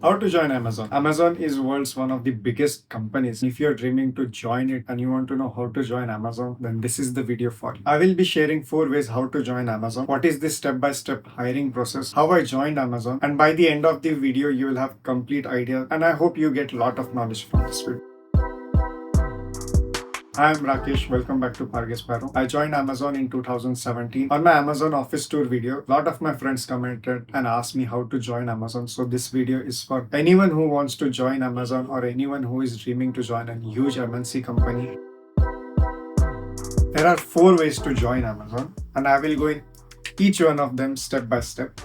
How to join Amazon? Amazon is world's one of the biggest companies. If you're dreaming to join it and you want to know how to join Amazon, then this is the video for you. I will be sharing 4 ways how to join Amazon. What is the step-by-step hiring process? How I joined Amazon. And by the end of the video, you will have complete idea. And I hope you get a lot of knowledge from this video. Hi, I'm Rakesh. Welcome back to Pargas Paro. I joined Amazon in 2017. On my Amazon office tour video, a lot of my friends commented and asked me how to join Amazon. So this video is for anyone who wants to join Amazon or anyone who is dreaming to join a huge MNC company. There are 4 ways to join Amazon, and I will go in each one of them step by step.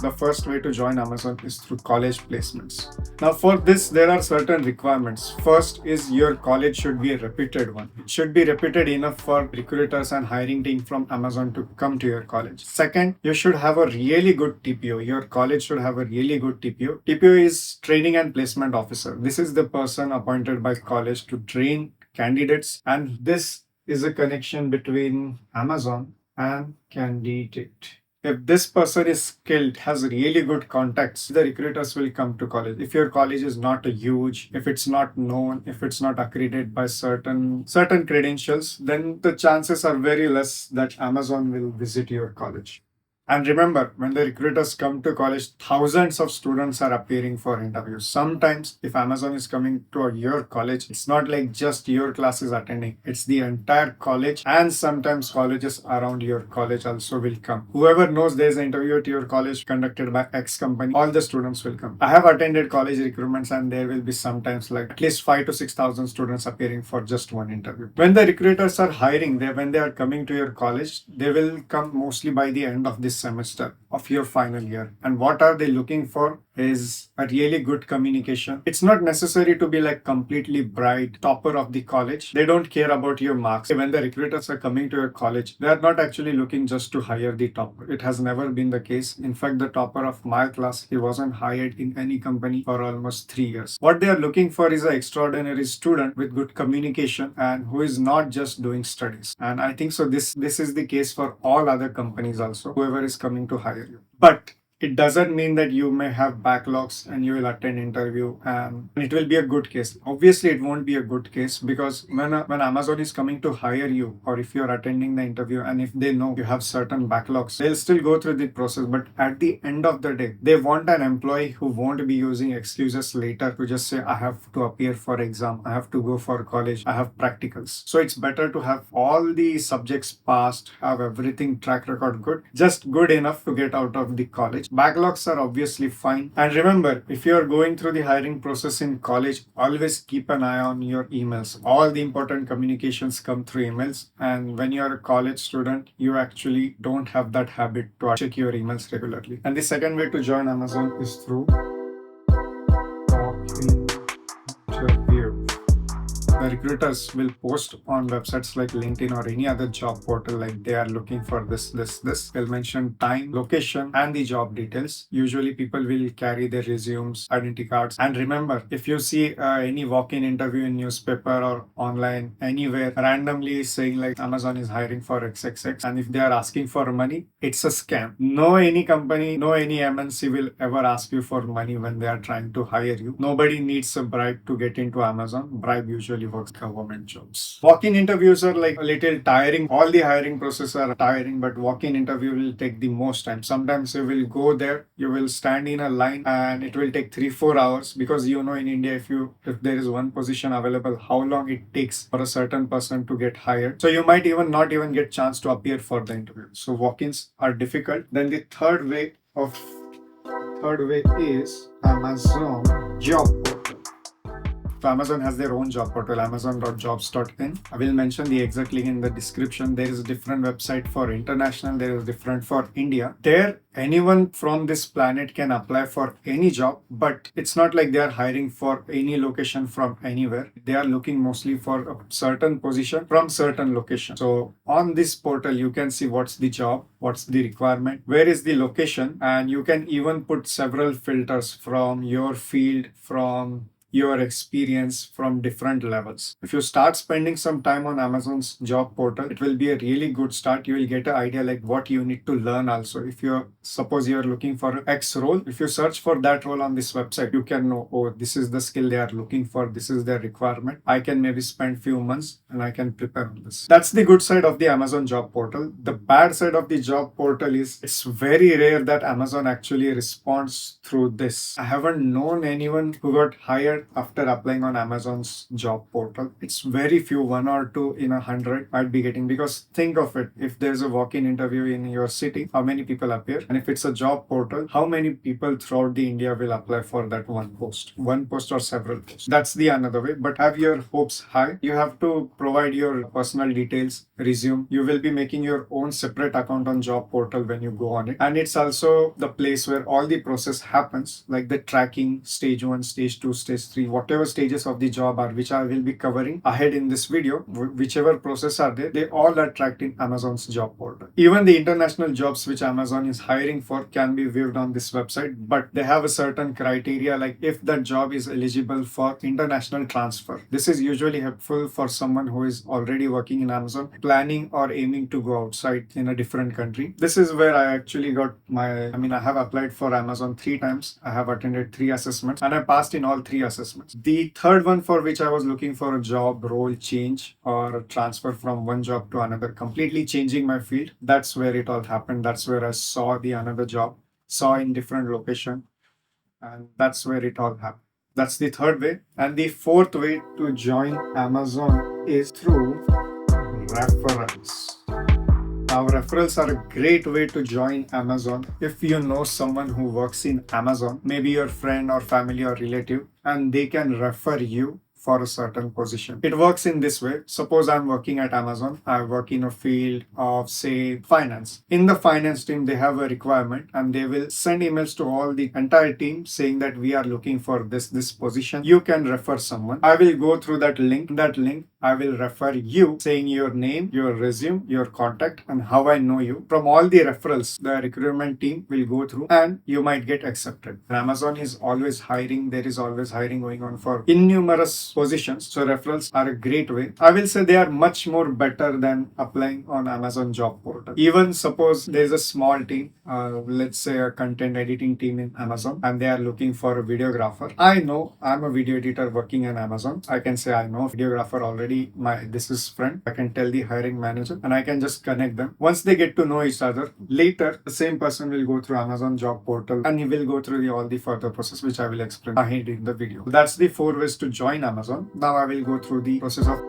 The first way to join Amazon is through college placements. Now for this, there are certain requirements. First is your college should be a reputed one. It should be reputed enough for recruiters and hiring team from Amazon to come to your college. Second, you should have a really good TPO. Your college should have a really good TPO. TPO is Training and Placement Officer. This is the person appointed by college to train candidates, and this is a connection between Amazon and candidate. If this person is skilled, has really good contacts, the recruiters will come to college. If your college is not a huge, if it's not known, if it's not accredited by certain credentials, then the chances are very less that Amazon will visit your college. And remember, when the recruiters come to college, thousands of students are appearing for interviews. Sometimes, if Amazon is coming to your college, it's not like just your class is attending. It's the entire college, and sometimes colleges around your college also will come. Whoever knows there's an interview at your college conducted by X company, all the students will come. I have attended college recruitments, and there will be sometimes like at least 5 to 6,000 students appearing for just one interview. When the recruiters are hiring, when they are coming to your college, they will come mostly by the end of this semester of your final year. And what are they looking for is a really good communication. It's not necessary to be like completely bright, topper of the college. They don't care about your marks. When the recruiters are coming to your college, they are not actually looking just to hire the topper. It has never been the case. In fact, the topper of my class, he wasn't hired in any company for almost 3 years. What they are looking for is an extraordinary student with good communication and who is not just doing studies. And I think so this is the case for all other companies also, whoever is coming to hire you. But it doesn't mean that you may have backlogs and you will attend interview and it will be a good case. Obviously, it won't be a good case because when Amazon is coming to hire you, or if you're attending the interview and if they know you have certain backlogs, they'll still go through the process. But at the end of the day, they want an employee who won't be using excuses later to just say, I have to appear for exam, I have to go for college, I have practicals. So it's better to have all the subjects passed, have everything track record good, just good enough to get out of the college. Backlogs are obviously fine. And remember, if you are going through the hiring process in college, always keep an eye on your emails. All the important communications come through emails. And when you are a college student, you actually don't have that habit to check your emails regularly. And the second way to join Amazon is through walk-in interview. The recruiters will post on websites like LinkedIn or any other job portal like they are looking for this. They'll mention time, location, and the job details. Usually people will carry their resumes, identity cards. And remember, if you see any walk-in interview in newspaper or online, anywhere, randomly saying like Amazon is hiring for XXX, and if they are asking for money, it's a scam. No any company, no any MNC will ever ask you for money when they are trying to hire you. Nobody needs a bribe to get into Amazon. Bribe usually works government jobs. Walk-in interviews are like a little tiring. All the hiring processes are tiring, but walk-in interview will take the most time. Sometimes you will go there, you will stand in a line and it will take 3-4 hours because in India, if there is one position available, how long it takes for a certain person to get hired. So you might not even get chance to appear for the interview. So walk-ins are difficult. Then the third way is Amazon job portal. So Amazon has their own job portal, amazon.jobs.in. I will mention the exact link in the description. There is a different website for international. There is different for India. There, anyone from this planet can apply for any job, but it's not like they are hiring for any location from anywhere. They are looking mostly for a certain position from certain location. So on this portal, you can see what's the job, what's the requirement, where is the location, and you can even put several filters from your field, from your experience from different levels. If you start spending some time on Amazon's job portal, it will be a really good start. You will get an idea like what you need to learn also. If you're suppose you're looking for X role, if you search for that role on this website, you can know, oh, this is the skill they are looking for, this is their requirement. I can maybe spend few months and I can prepare on this. That's the good side of the Amazon job portal. The bad side of the job portal is it's very rare that Amazon actually responds through this. I haven't known anyone who got hired after applying on Amazon's job portal. It's very few, one or two in 100 might be getting, because think of it, if there's a walk-in interview in your city, how many people appear? And if it's a job portal, how many people throughout the India will apply for that one post or several posts? That's the another way. But have your hopes high. You have to provide your personal details, resume. You will be making your own separate account on job portal when you go on it. And it's also the place where all the process happens, like the tracking, stage 1, stage 2, stage 3, whatever stages of the job are, which I will be covering ahead in this video. Whichever process are there, they all are tracked in Amazon's job portal. Even the international jobs which Amazon is hiring for can be viewed on this website, but they have a certain criteria, like if that job is eligible for international transfer. This is usually helpful for someone who is already working in Amazon, planning or aiming to go outside in a different country. This is where I actually got I have applied for Amazon 3 times. I have attended 3 assessments and I passed in all 3 assessments. The third one, for which I was looking for a job role change or a transfer from one job to another, completely changing my field, that's where it all happened. That's where I saw the another job, saw in different location, and that's where it all happened. That's the third way. And the fourth way to join Amazon is through referrals. Now, referrals are a great way to join Amazon. If you know someone who works in Amazon, maybe your friend or family or relative, and they can refer you for a certain position. It works in this way. Suppose I'm working at Amazon. I work in a field of, say, finance. In the finance team, they have a requirement and they will send emails to all the entire team saying that we are looking for this position. You can refer someone. I will go through that link. I will refer you, saying your name, your resume, your contact, and how I know you. From all the referrals, the recruitment team will go through and you might get accepted. And Amazon is always hiring. There is always hiring going on for innumerous positions. So referrals are a great way. I will say they are much more better than applying on Amazon job portal. Even suppose there's a small team, let's say a content editing team in Amazon, and they are looking for a videographer. I know I'm a video editor working in Amazon. I can say I know videographer already. This is friend. I can tell the hiring manager and I can just connect them. Once they get to know each other, later the same person will go through Amazon job portal and he will go through all the further process, which I will explain ahead in the video. That's the 4 ways to join Amazon. Now I will go through the process of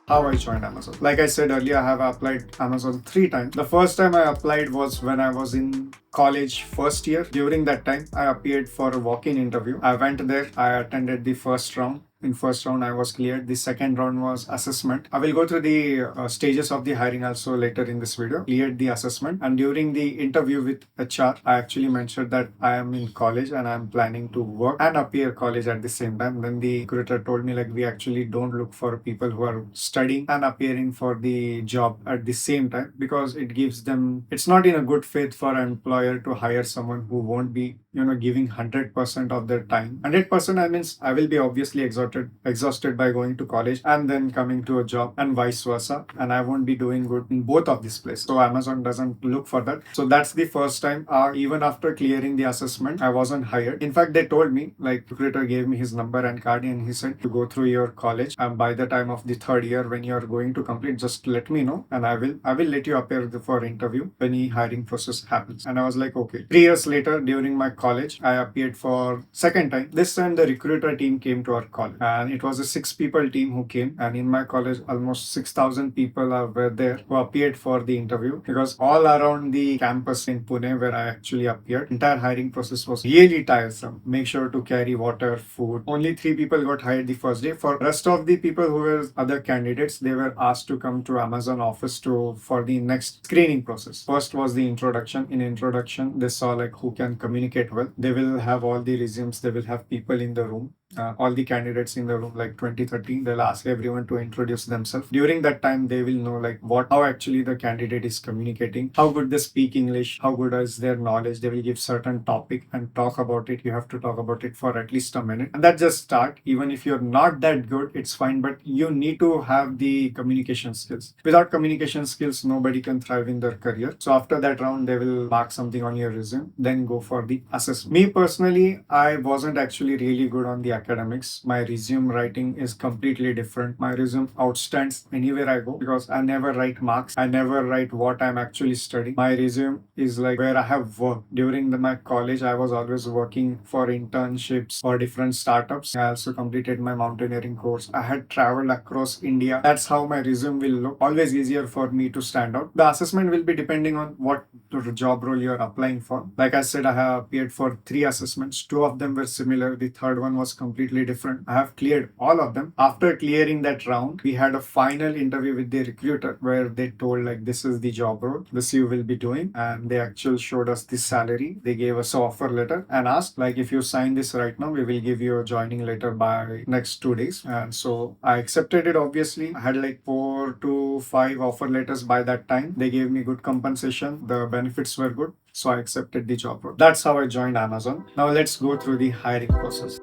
how I joined Amazon. Like I said earlier, I have applied Amazon 3 times. The first time I applied was when I was in college first year. During that time, I appeared for a walk-in interview. I went there. I attended the first round. In first round, I was cleared. The second round was assessment. I will go through the stages of the hiring also later in this video. Cleared the assessment, and during the interview with HR, I actually mentioned that I am in college and I am planning to work and appear college at the same time. Then the recruiter told me like we actually don't look for people who are studying and appearing for the job at the same time, because it gives them, it's not in a good faith for an employer to hire someone who won't be giving 100% of their time. 100% I means I will be obviously exhausted by going to college and then coming to a job, and vice versa, and I won't be doing good in both of these places. So Amazon doesn't look for that. So that's the first time. Even after clearing the assessment, I wasn't hired. In fact, they told me, like, recruiter gave me his number and card and he said to go through your college, and by the time of the third year when you're going to complete, just let me know and I will let you appear for interview when the hiring process happens. And I was like, okay. 3 years later, during my college, I appeared for second time. This time the recruiter team came to our college, and it was a 6 people team who came, and in my college almost 6,000 people were there who appeared for the interview, because all around the campus in Pune where I actually appeared, entire hiring process was really tiresome. Make sure to carry water, food. Only 3 people got hired the first day. For rest of the people who were other candidates, they were asked to come to Amazon office for the next screening process. First was the introduction. In introduction, they saw like who can communicate well. They will have all the resumes. They will have people in the room. all the candidates in the room, like 20, 30, they'll ask everyone to introduce themselves. During that time, they will know like how actually the candidate is communicating, how good they speak English, how good is their knowledge. They will give certain topic and talk about it. You have to talk about it for at least a minute. And that just start. Even if you're not that good, it's fine, but you need to have the communication skills. Without communication skills, nobody can thrive in their career. So after that round, they will mark something on your resume, then go for the assessment. Me personally, I wasn't actually really good on the academics. My resume writing is completely different. My resume outstands anywhere I go because I never write marks. I never write what I'm actually studying. My resume is like where I have worked. During my college, I was always working for internships or different startups. I also completed my mountaineering course. I had traveled across India. That's how my resume will look. Always easier for me to stand out. The assessment will be depending on what the job role you're applying for. Like I said, I have appeared for 3 assessments. 2 of them were similar. The third one was completely different. I have cleared all of them. After clearing that round, we had a final interview with the recruiter where they told like this is the job role, this you will be doing, and they actually showed us the salary. They gave us an offer letter and asked like if you sign this right now, we will give you a joining letter by next 2 days. And so I accepted it. Obviously, I had like 4 to 5 offer letters by that time. They gave me good compensation. The benefits were good. So I accepted the job role. That's how I joined Amazon. Now let's go through the hiring process.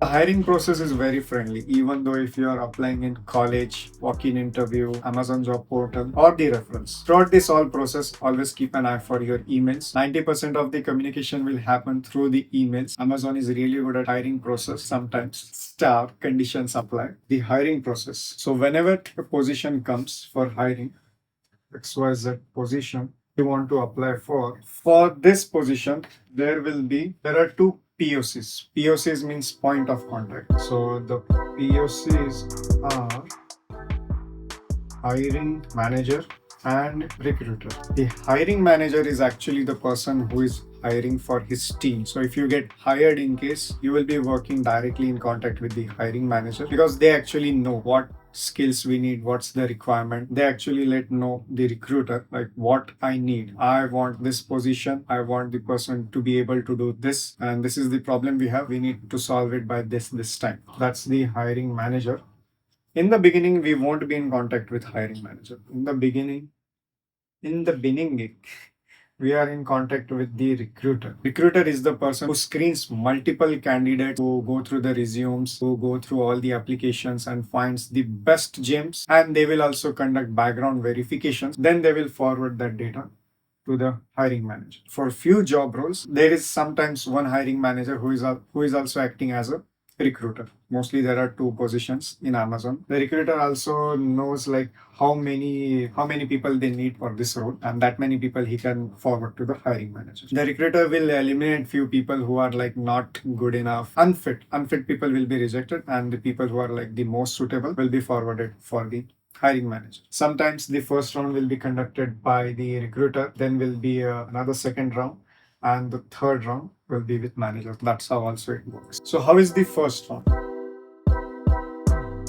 The hiring process is very friendly, even though if you are applying in college, walk-in interview, Amazon job portal, or the reference. Throughout this whole process, always keep an eye for your emails. 90% of the communication will happen through the emails. Amazon is really good at hiring process. Sometimes star conditions apply. The hiring process. So whenever a position comes for hiring, XYZ position you want to apply for this position, there are 2 POCs. POCs means point of contact. So the POCs are hiring manager and recruiter. The hiring manager is actually the person who is hiring for his team. So if you get hired, in case you will be working directly in contact with the hiring manager because they actually know what skills we need, what's the requirement. They actually let know the recruiter like what I need. I want this position. I want the person to be able to do this, and this is the problem we have. We need to solve it by this time. That's the hiring manager. In the beginning, we won't be in contact with hiring manager. In the beginning, we are in contact with the recruiter. Recruiter is the person who screens multiple candidates, who go through the resumes, who go through all the applications and finds the best gems. And they will also conduct background verifications. Then they will forward that data to the hiring manager. For few job roles, there is sometimes one hiring manager who is also acting as a recruiter. Mostly there are 2 positions in Amazon. The recruiter also knows like how many people they need for this role, and that many people he can forward to the hiring manager. The recruiter will eliminate few people who are like not good enough, unfit people will be rejected, and the people who are like the most suitable will be forwarded for the hiring manager. Sometimes the first round will be conducted by the recruiter, then will be another second round, and the third round will be with manager. That's how also it works. So how is the first round?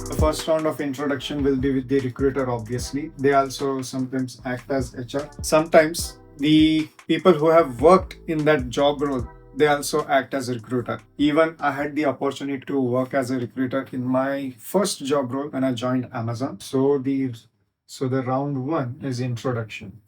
The first round of introduction will be with the recruiter, obviously. They also sometimes act as HR. Sometimes the people who have worked in that job role, they also act as a recruiter. Even I had the opportunity to work as a recruiter in my first job role when I joined Amazon. So the round 1 is introduction.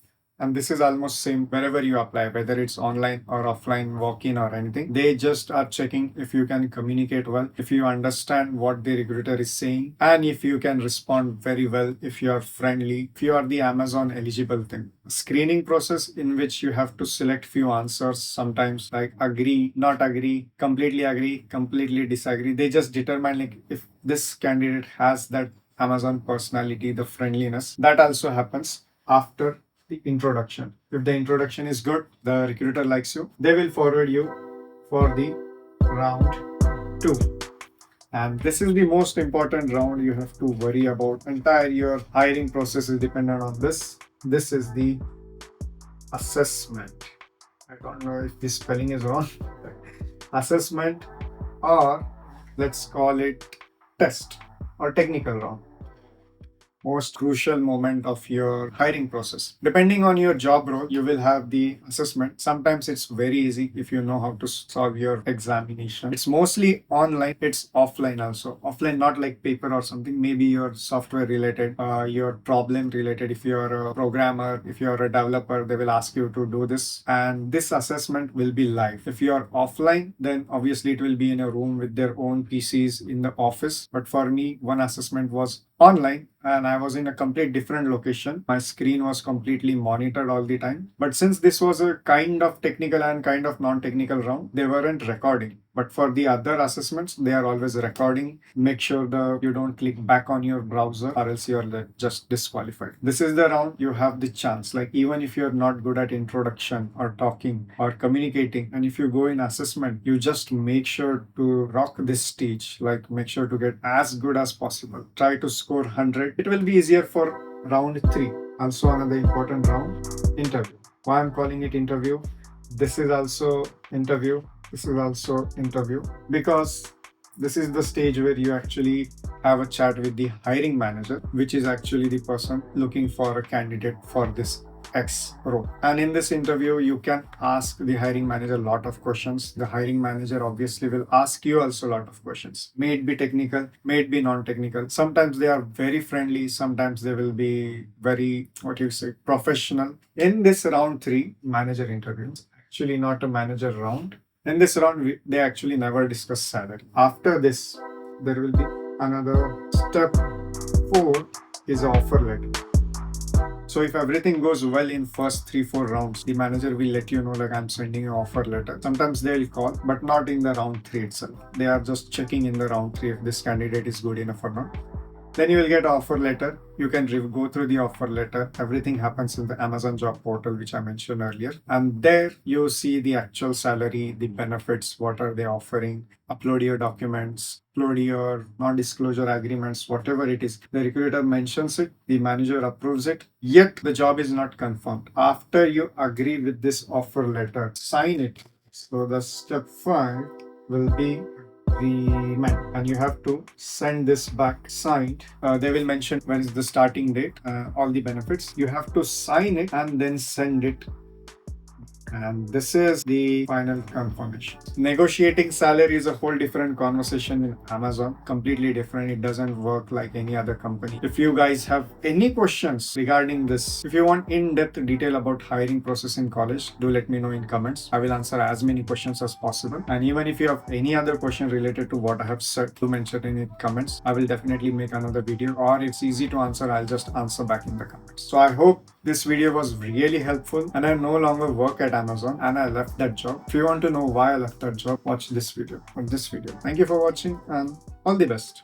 And this is almost same wherever you apply, whether it's online or offline, walk-in or anything. They just are checking if you can communicate well, if you understand what the recruiter is saying, and if you can respond very well, if you are friendly, if you are the Amazon eligible thing. Screening process in which you have to select few answers, sometimes like agree, not agree, completely disagree. They just determine like if this candidate has that Amazon personality, the friendliness. That also happens after the introduction. If the introduction is good, the recruiter likes you, they will forward you for the round 2. And this is the most important round you have to worry about. Entire your hiring process is dependent on this. This is the assessment. I don't know if the spelling is wrong. Assessment, or let's call it test or technical round. most crucial moment of your hiring process. Depending on your job role, you will have the assessment. Sometimes it's very easy if you know how to solve your examination. It's mostly online, it's offline also. Offline, not like paper or something, maybe your software related, your problem related. If you're a programmer, if you're a developer, they will ask you to do this. And this assessment will be live. If you're offline, then obviously it will be in a room with their own PCs in the office. But for me, one assessment was online and I was in a complete different location. My screen was completely monitored all the time. But since this was a kind of technical and kind of non-technical round, they weren't recording. But for the other assessments, they are always recording. Make sure that you don't click back on your browser or else you're just disqualified. This is the round you have the chance. Like even if you're not good at introduction or talking or communicating, and if you go in assessment, you just make sure to rock this stage. Like make sure to get as good as possible. Try to score 100. It will be easier for round 3. Also another important round, interview. Why I'm calling it interview? This is also interview. This is also interview because this is the stage where you actually have a chat with the hiring manager, which is actually the person looking for a candidate for this X role. And in this interview, you can ask the hiring manager a lot of questions. The hiring manager obviously will ask you also a lot of questions. May it be technical, may it be non-technical. Sometimes they are very friendly. Sometimes they will be very, professional. In this round 3, manager interviews, actually not a manager round. In this round, they actually never discuss salary. After this, there will be another step 4 is offer letter. So if everything goes well in first 3-4 rounds, the manager will let you know like I'm sending you offer letter. Sometimes they'll call, but not in the round 3 itself. They are just checking in the round 3 if this candidate is good enough or not. Then you will get offer letter. You can go through the offer letter. Everything happens in the Amazon job portal, which I mentioned earlier. And there you see the actual salary, the benefits, what are they offering. Upload your documents, upload your non-disclosure agreements, whatever it is. The recruiter mentions it, the manager approves it, yet the job is not confirmed. After you agree with this offer letter, sign it. So the step 5 will be agreement, and you have to send this back signed. They will mention when is the starting date, all the benefits. You have to sign it and then send it. And this is the final confirmation. Negotiating salary is a whole different conversation in Amazon. Completely different. It doesn't work like any other company. If you guys have any questions regarding this, if you want in-depth detail about hiring process in college, do let me know in comments. I will answer as many questions as possible. And even if you have any other question related to what I have said, do mention in the comments. I will definitely make another video, or it's easy to answer, I'll just answer back in the comments. So I hope this video was really helpful, and I no longer work at Amazon and I left that job. If you want to know why I left that job, watch this video. Thank you for watching and all the best.